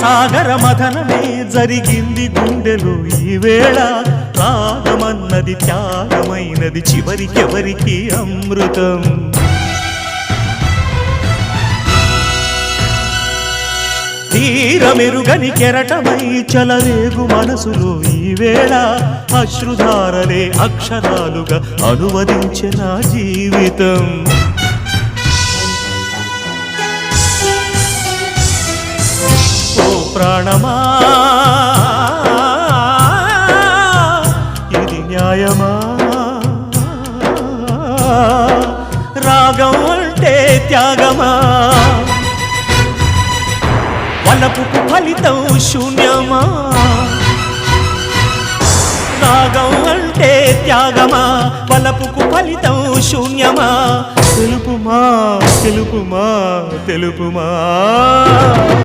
సాగర మథనమే జరిగింది గుండెలో ఈ వేళ రాగమన్నది త్యాగమైనది చివరికెవరికి అమృతం తీరమెరుగని కెరటమై చలరేగు మనసులో ఈ వేళ అశ్రుధారలే అక్షరాలుగా అనువదించే నా జీవితం ఓ ప్రాణమా ఇది న్యాయమా రాగం అంటే త్యాగమా వలపుకు ఫలితం శూన్యమా రాగం అంటే త్యాగమా వలపుకు ఫలితం శూన్యమా తెలుపుమా తెలుపుమా తెలుపుమా